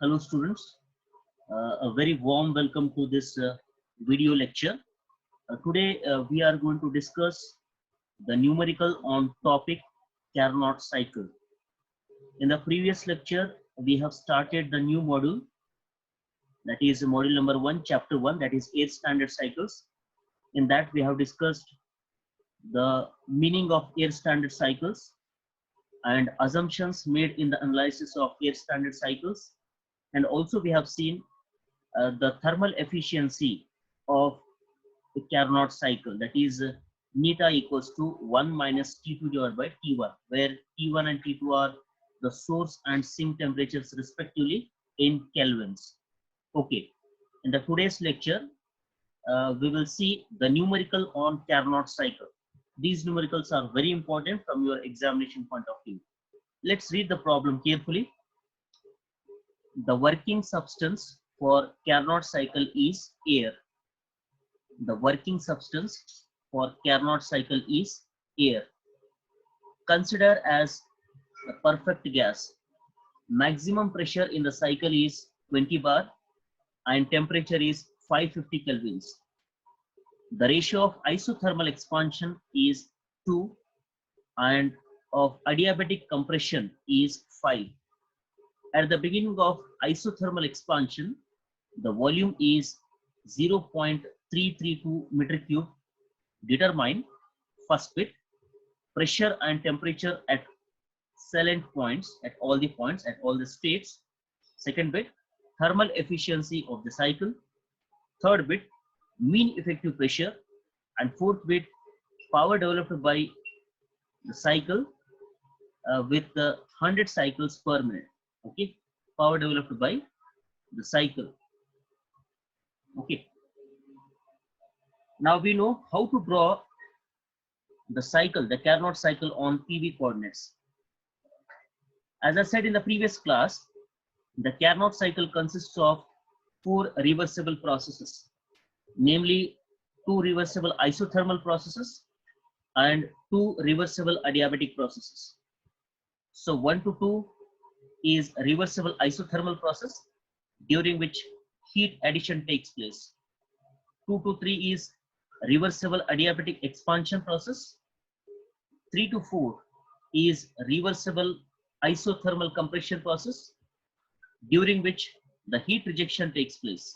Hello students, a very warm welcome to this video lecture. Today we are going to discuss the numerical on topic Carnot cycle. In the previous lecture, we have started the new module, that is module number 1, chapter 1, that is air standard cycles. In that we have discussed the meaning of air standard cycles and assumptions made in the analysis of air standard cycles. And also we have seen the thermal efficiency of the Carnot cycle, that is neta equals to 1 minus T2 divided by T1, where T1 and T2 are the source and sink temperatures respectively in kelvins. Okay, in the today's lecture, we will see the numerical on Carnot cycle. These numericals are very important from your examination point of view. Let's read the problem carefully. The working substance for Carnot cycle is air. The working substance for Carnot cycle is air. Consider as a perfect gas. Maximum pressure in the cycle is 20 bar and temperature is 550 kelvins. The ratio of isothermal expansion is 2 and of adiabatic compression is 5. At the beginning of isothermal expansion, the volume is 0.332 meter cube. Determine first bit pressure and temperature at salient points, at all the states. Second bit thermal efficiency of the cycle. Third bit mean effective pressure. And fourth bit power developed by the cycle with the 100 cycles per minute. Okay, power developed by the cycle. Okay, now we know how to draw the cycle, the Carnot cycle on PV coordinates. As I said in the previous class, the Carnot cycle consists of 4 reversible processes, namely 2 reversible isothermal processes and 2 reversible adiabatic processes. So 1 to 2 is a reversible isothermal process during which heat addition takes place. 2 to 3 is reversible adiabatic expansion process. 3 to 4 is reversible isothermal compression process during which the heat rejection takes place.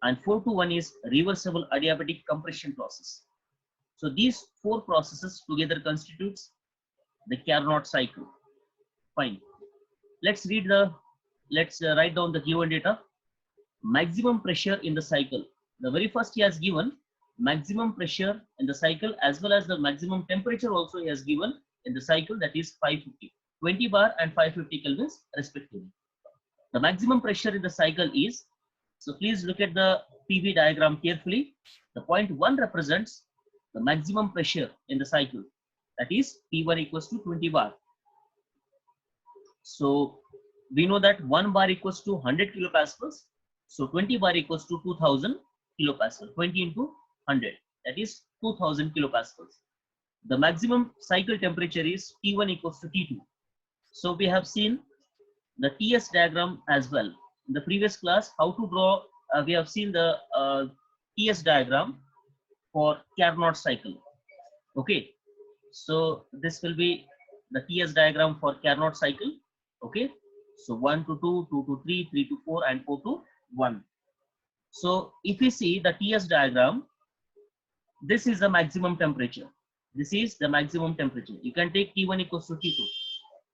And 4 to 1 is reversible adiabatic compression process. So these 4 processes together constitutes the Carnot cycle. Fine. Let's write down the given data. Maximum pressure in the cycle. The very first he has given maximum pressure in the cycle as well as the maximum temperature also he has given in the cycle, that is 550, 20 bar and 550 kelvins respectively. The maximum pressure in the cycle is, so please look at the PV diagram carefully. The point 1 represents the maximum pressure in the cycle, that is P1 equals to 20 bar. So we know that 1 bar equals to 100 kilopascals. So 20 bar equals to 2000 kilopascal. 20 into 100, that is 2000 kilopascals. The maximum cycle temperature is T1 equals to T2. So we have seen the TS diagram as well. In the previous class, how to draw, we have seen the TS diagram for Carnot cycle. Okay, so this will be the TS diagram for Carnot cycle. Okay, so 1 to 2, 2 to 3, 3 to 4 and 4 to 1. So if we see the TS diagram, this is the maximum temperature. This is the maximum temperature. You can take T1 equals to T2.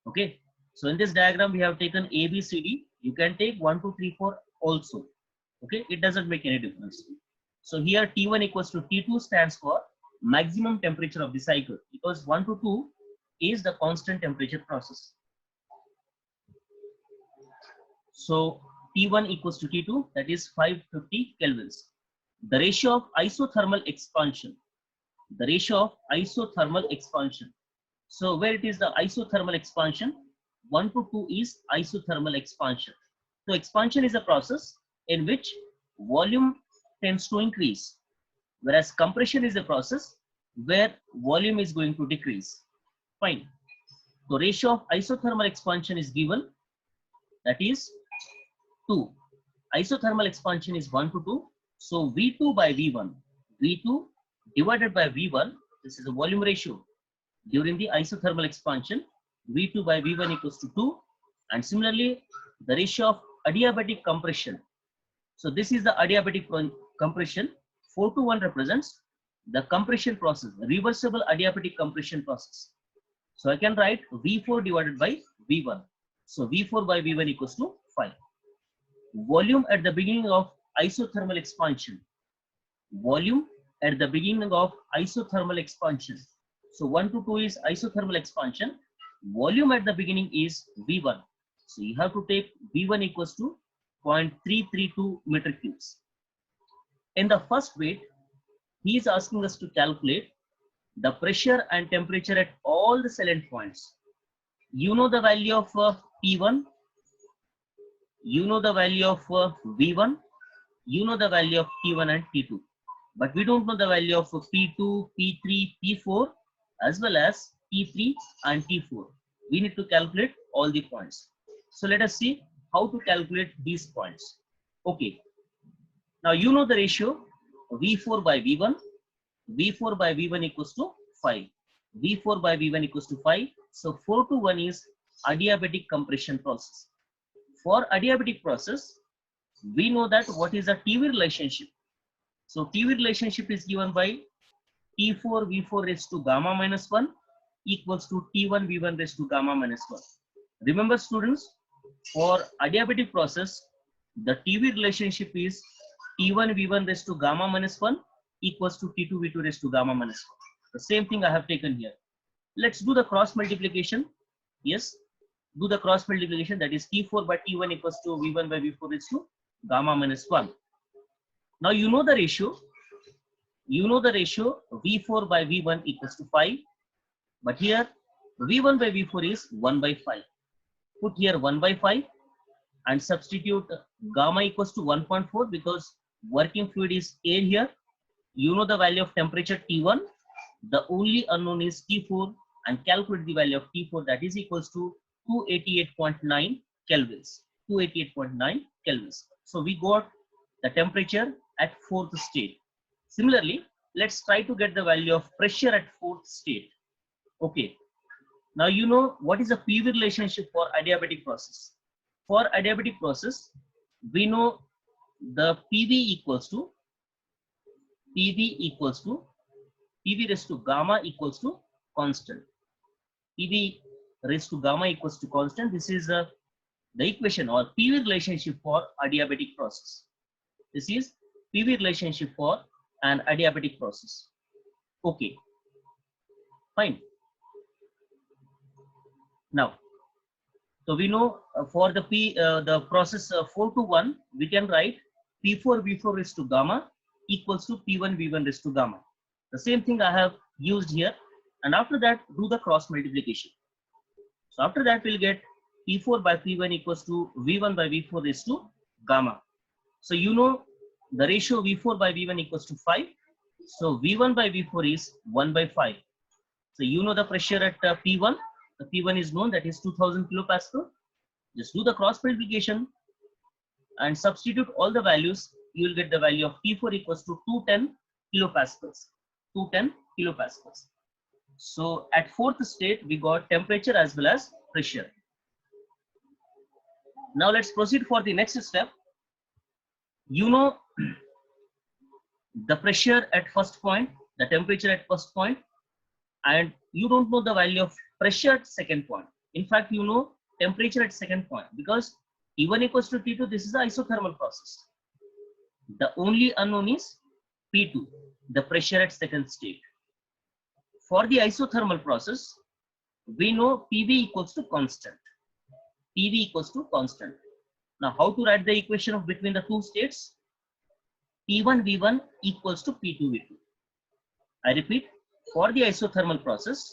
Okay, so in this diagram we have taken A, B, C, D. You can take 1, 2, 3, 4 also. Okay, it doesn't make any difference. So here T1 equals to T2 stands for maximum temperature of the cycle, because 1 to 2 is the constant temperature process. So T1 equals to T2, that is 550 kelvins. The ratio of isothermal expansion. The ratio of isothermal expansion. So where it is the isothermal expansion, 1 to 2 is isothermal expansion. So expansion is a process in which volume tends to increase, whereas compression is a process where volume is going to decrease. Fine. So ratio of isothermal expansion is given that is 2. Isothermal expansion is 1 to 2. So V2 by V1, V2 divided by V1, this is a volume ratio during the isothermal expansion. V2 by V1 equals to 2. And similarly, the ratio of adiabatic compression. So this is the adiabatic compression. 4 to 1 represents the compression process, reversible adiabatic compression process. So I can write V4 divided by V1. So V4 by V1 equals to 5. Volume at the beginning of isothermal expansion. Volume at the beginning of isothermal expansion. So 1 to 2 is isothermal expansion. Volume at the beginning is V1. So you have to take V1 equals to 0.332 meter cubes. In the first bit, he is asking us to calculate the pressure and temperature at all the salient points. You know the value of P1, you know the value of V1, you know the value of T1 and T2, but we don't know the value of P2, P3, P4 as well as T3 and T4. We need to calculate all the points. So let us see how to calculate these points. Okay. Now you know the ratio V4 by V1. V4 by V1 equals to 5. V4 by V1 equals to 5. So 4 to 1 is adiabatic compression process. For adiabatic process, we know that what is the TV relationship. So TV relationship is given by T4 V4 raised to gamma minus 1 equals to T1 V1 raised to gamma minus 1. Remember students, for adiabatic process, the TV relationship is T1 V1 raised to gamma minus 1 equals to T2 V2 raised to gamma minus 1. The same thing I have taken here. Let's do the cross multiplication. Yes, do the cross multiplication, that is T4 by T1 equals to V1 by V4 raised to gamma minus 1. Now you know the ratio. You know the ratio V4 by V1 equals to 5. But here V1 by V4 is 1 by 5. Put here 1 by 5 and substitute gamma equals to 1.4 because working fluid is air here. You know the value of temperature T1. The only unknown is T4 and calculate the value of T4, that is equals to 288.9 kelvins. 288.9 kelvins. So we got the temperature at fourth state. Similarly, let's try to get the value of pressure at fourth state. Okay. Now you know what is the PV relationship for adiabatic process. For adiabatic process, we know the PV equals to PV raised to gamma equals to constant. PV raised to gamma equals to constant. This is the equation or PV relationship for adiabatic process. This is PV relationship for an adiabatic process. Okay, fine. Now, so we know for the process 4 to 1, we can write P4 V4 raised to gamma equals to P1 V1 raised to gamma. The same thing I have used here, and after that do the cross multiplication. So after that we'll get P4 by P1 equals to V1 by V4 raised to gamma. So you know the ratio V4 by V1 equals to 5. So V1 by V4 is 1 by 5. So you know the pressure at P1. The P1 is known, that is 2000 kilopascal. Just do the cross multiplication and substitute all the values. You will get the value of P4 equals to 210 kilopascals. 210 kilopascals. So at fourth state, we got temperature as well as pressure. Now let's proceed for the next step. You know the pressure at first point, the temperature at first point, and you don't know the value of pressure at second point. In fact, you know temperature at second point because T1 equals to T2, this is the isothermal process. The only unknown is P2, the pressure at second state. For the isothermal process, we know PV equals to constant. PV equals to constant. Now, how to write the equation of between the two states? P1 V1 equals to P2 V2. I repeat, for the isothermal process,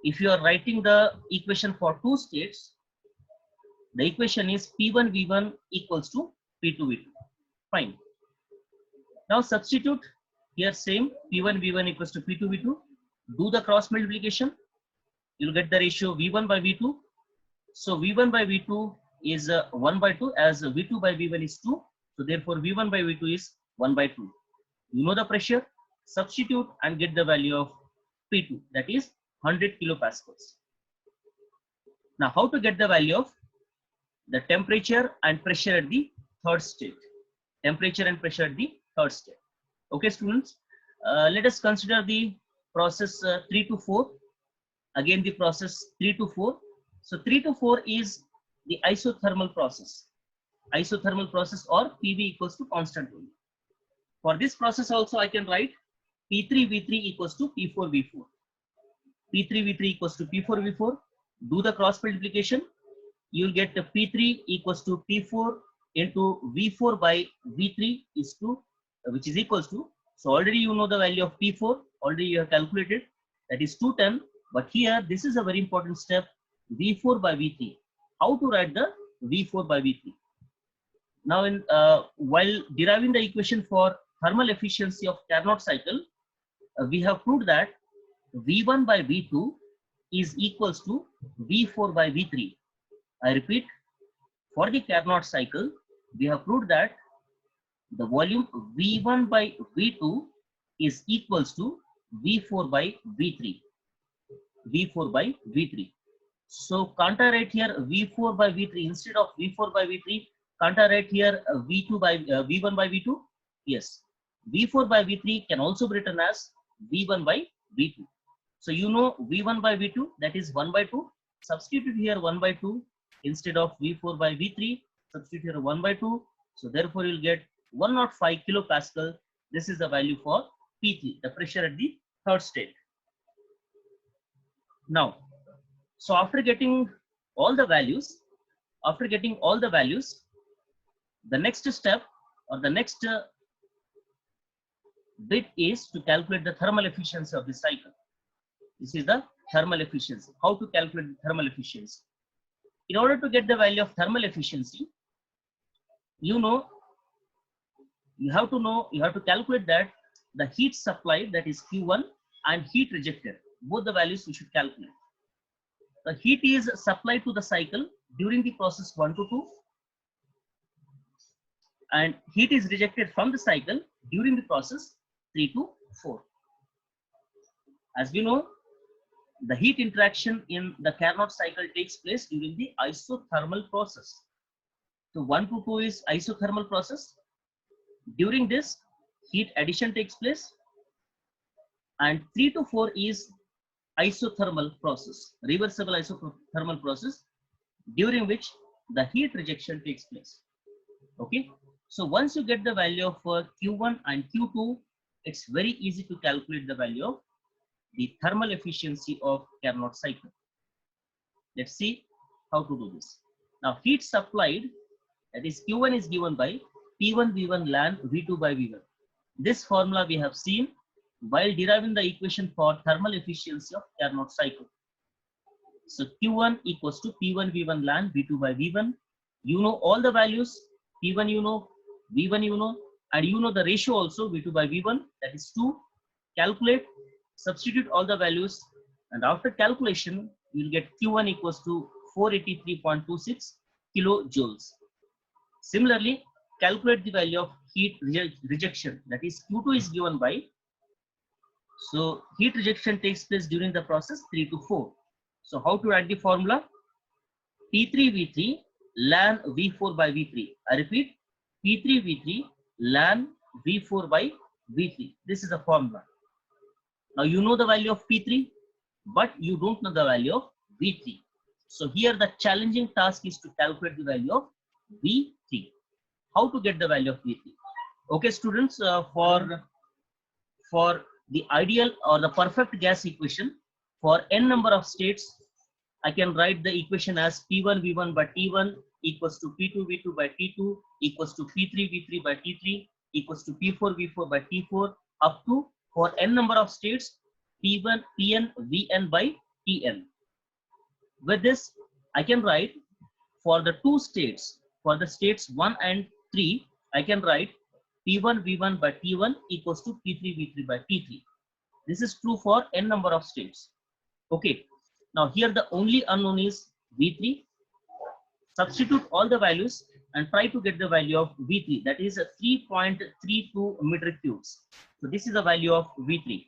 if you are writing the equation for two states, the equation is P1 V1 equals to P2 V2. Fine. Now substitute here same P1 V1 equals to P2 V2. Do the cross multiplication. You'll get the ratio V1 by V2. So V1 by V2 is 1 by 2, as V2 by V1 is 2. So therefore V1 by V2 is 1 by 2. You know the pressure, substitute and get the value of P2, that is 100 kilopascals. Now how to get the value of the temperature and pressure at the third state? Temperature and pressure at the third state. Okay students, let us consider the process 3 to 4. Again the process 3 to 4. So 3 to 4 is the isothermal process. Isothermal process, or PV equals to constant volume. For this process also I can write P3V3 equals to P4V4. P3V3 equals to P4V4. Do the cross multiplication. You will get P3 equals to P4 into V4 by V3 is to, which is equals to, so already you know the value of P4, already you have calculated, that is 210. But here this is a very important step, V4 by V3. How to write the V4 by V3? Now while deriving the equation for thermal efficiency of Carnot cycle, we have proved that V1 by V2 is equals to V4 by V3. I repeat, for the Carnot cycle, we have proved that the volume V1 by V2 is equals to V4 by V3. V4 by V3. So can't I write here V4 by V3 instead of V4 by V3? Can't I write here V2 by V1 by V2? Yes. V4 by V3 can also be written as V1 by V2. So you know V1 by V2, that is 1 by 2. Substitute here 1 by 2 instead of V4 by V3. Substitute here 1 by 2. So therefore you will get 105 kilopascal. This is the value for P3, the pressure at the third state. Now, so after getting all the values, the next step or the next bit is to calculate the thermal efficiency of the cycle. This is the thermal efficiency. How to calculate the thermal efficiency? In order to get the value of thermal efficiency, you have to calculate that the heat supplied, that is Q1, and heat rejected, both the values you should calculate. The heat is supplied to the cycle during the process 1 to 2, and heat is rejected from the cycle during the process 3 to 4. As we know, the heat interaction in the Carnot cycle takes place during the isothermal process. So 1 to 2 is isothermal process. During this, heat addition takes place, and 3 to 4 is isothermal process, reversible isothermal process, during which the heat rejection takes place. Okay, so once you get the value of Q1 and Q2, it's very easy to calculate the value of the thermal efficiency of Carnot cycle. Let's see how to do this. Now heat supplied, that is Q1, is given by P1 V1 ln V2 by V1. This formula we have seen while deriving the equation for thermal efficiency of Carnot cycle. So Q1 equals to P1 V1 ln V2 by V1. You know all the values, P1 you know, V1 you know, and you know the ratio also, V2 by V1, that is 2. Calculate, substitute all the values, and after calculation, you will get Q1 equals to 483.26 kilojoules. Similarly, calculate the value of heat rejection, that is Q2 is given by, so heat rejection takes place during the process 3 to 4. So how to write the formula? P3V3 ln V4 by V3. I repeat, P3V3 ln V4 by V3. This is the formula. Now you know the value of P3, but you don't know the value of V3. So here the challenging task is to calculate the value of V3. How to get the value of V3? Okay, students, for the ideal or the perfect gas equation for n number of states, I can write the equation as P1 V1 by T1 equals to P2 V2 by T2 equals to P3 V3 by T3 equals to P4 V4 by T4 up to, for n number of states, P1 Pn Vn by Tn. With this, I can write for the two states, for the states 1 and 3, I can write P1 V1 by T1 equals to P3 V3 by T3. This is true for n number of states. Okay. Now here the only unknown is V3. Substitute all the values and try to get the value of V3, that is 3.32 meter cubes. So this is the value of V3.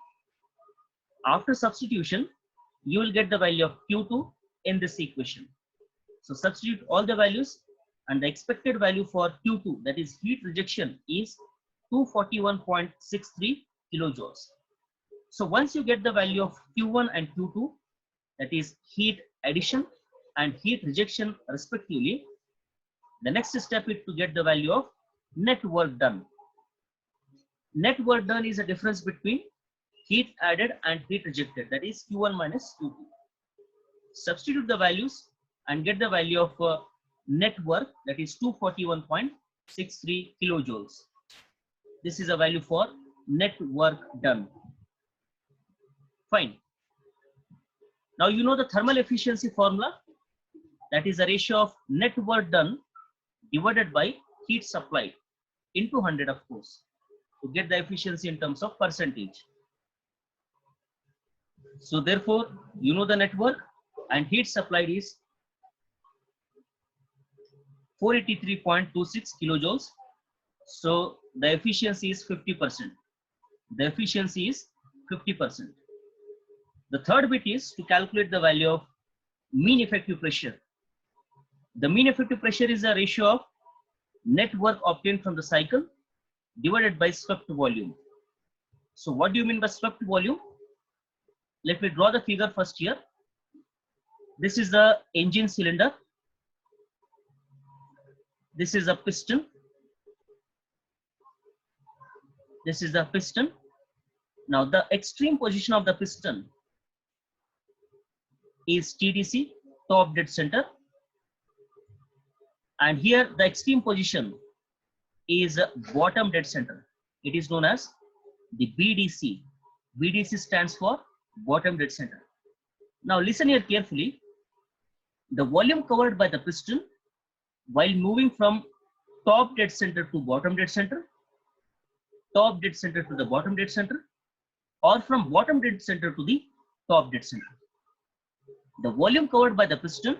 After substitution, you will get the value of Q2 in this equation. So substitute all the values and the expected value for Q2, that is heat rejection, is 241.63 kilojoules. So once you get the value of Q1 and Q2, that is heat addition and heat rejection respectively, the next step is to get the value of net work done. Net work done is a difference between heat added and heat rejected, that is Q1 minus Q2. Substitute the values and get the value of net work, that is 241.63 kilojoules. This is a value for net work done. Fine. Now you know the thermal efficiency formula, that is a ratio of net work done divided by heat supplied into 100, of course, to get the efficiency in terms of percentage. So therefore, you know the network and heat supplied is 483.26 kilojoules. So the efficiency is 50%. The efficiency is 50%. The third bit is to calculate the value of mean effective pressure. The mean effective pressure is a ratio of net work obtained from the cycle divided by swept volume. So what do you mean by swept volume? Let me draw the figure first here. This is the engine cylinder. This is a piston. This is the piston. Now the extreme position of the piston is TDC, top dead center. And here the extreme position is bottom dead center. It is known as the BDC. BDC stands for bottom dead center. Now listen here carefully. The volume covered by the piston while moving from top dead center to bottom dead center, top dead center to the bottom dead center, or from bottom dead center to the top dead center. The volume covered by the piston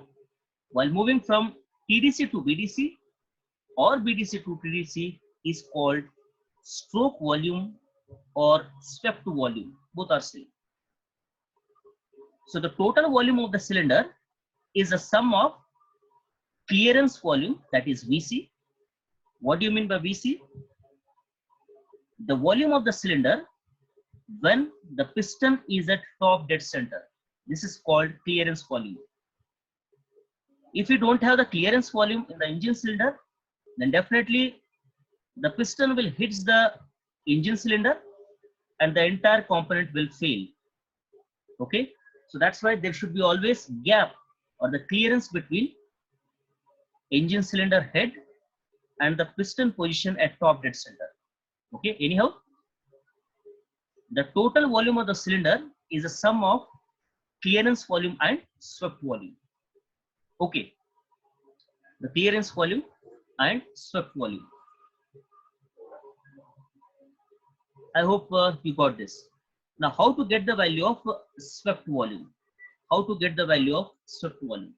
while moving from TDC to BDC or BDC to TDC is called stroke volume or swept volume. Both are same. So the total volume of the cylinder is a sum of clearance volume, that is VC. What do you mean by VC? The volume of the cylinder when the piston is at top dead center. This is called clearance volume. If you don't have the clearance volume in the engine cylinder, then definitely the piston will hit the engine cylinder and the entire component will fail. Okay, so that's why there should be always gap or the clearance between engine cylinder head and the piston position at top dead center. Okay, anyhow, the total volume of the cylinder is a sum of clearance volume and swept volume. Okay, the clearance volume and swept volume. I hope you got this. Now, how to get the value of swept volume? How to get the value of swept volume?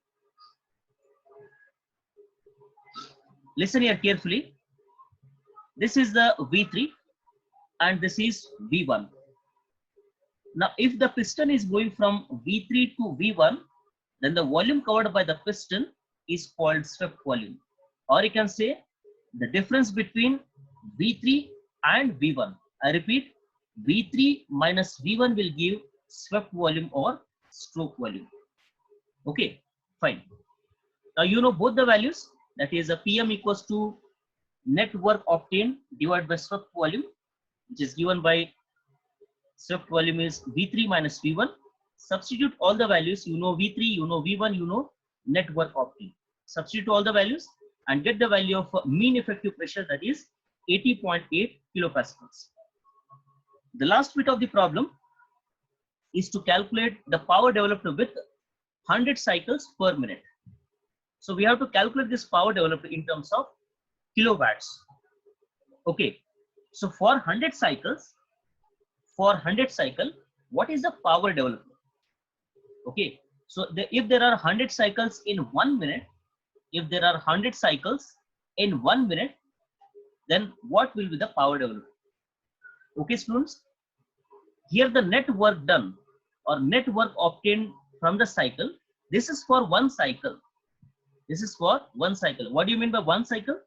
Listen here carefully. This is the V3 and this is V1. Now, if the piston is going from V3 to V1, then the volume covered by the piston is called swept volume. Or you can say the difference between V3 and V1. I repeat, V3 minus V1 will give swept volume or stroke volume. Okay, fine. Now you know both the values, that is a PM equals to net work obtained divided by swept volume, which is given by swept volume is V3 minus V1. Substitute all the values. You know V3, you know V1, you know net work obtained. Substitute all the values and get the value of mean effective pressure, that is 80.8 kilopascals. The last bit of the problem is to calculate the power developed with 100 cycles per minute. So we have to calculate this power developed in terms of kilowatts. Okay, so for 100 cycles, what is the power developed? Okay, so if there are 100 cycles in 1 minute, if there are 100 cycles in 1 minute, then what will be the power developed? Okay, students, here the net work done or net work obtained from the cycle, this is for one cycle. This is for one cycle. What do you mean by one cycle?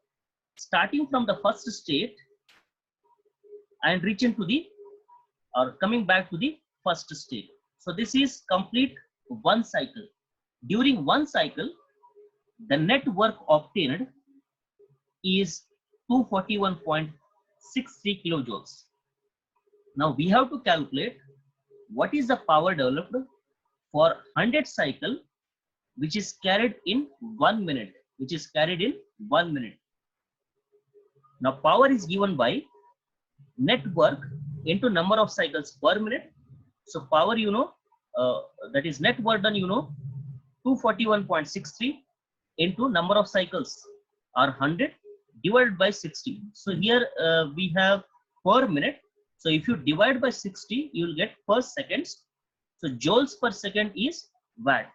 Starting from the first state and reaching to the or coming back to the first state. So this is complete one cycle. During one cycle, the net work obtained is 241.63 kilojoules. Now we have to calculate what is the power developed for 100 cycle, which is carried in 1 minute, which is carried in 1 minute. Now power is given by net work into number of cycles per minute. So power, that is net work done, 241.63 into number of cycles are 100 divided by 60. So here we have per minute. So if you divide by 60, you will get per seconds. So joules per second is watt.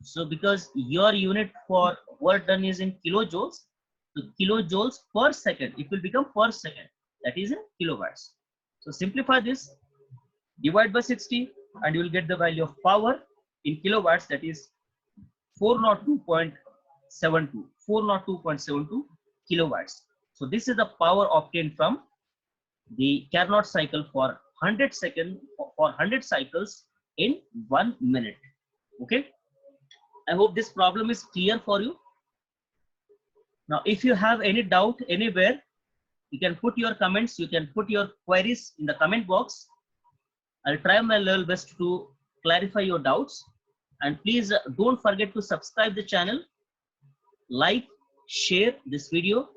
So because your unit for work done is in kilojoules, so kilojoules per second, it will become per second. That is in kilowatts. So simplify this, divide by 60, and you will get the value of power in kilowatts, that is 402.72 kilowatts. So this is the power obtained from the Carnot cycle for 100 cycles in 1 minute. Okay, I hope this problem is clear for you. Now if you have any doubt anywhere, you can put your comments, you can put your queries in the comment box. I'll try my level best to clarify your doubts. And please don't forget to subscribe the channel, like, share this video,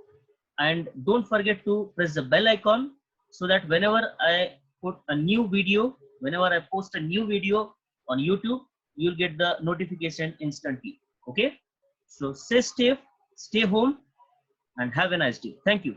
and don't forget to press the bell icon so that whenever I put a new video, whenever I post a new video on YouTube, you'll get the notification instantly. Okay, so stay safe, stay home, and have a nice day. Thank you.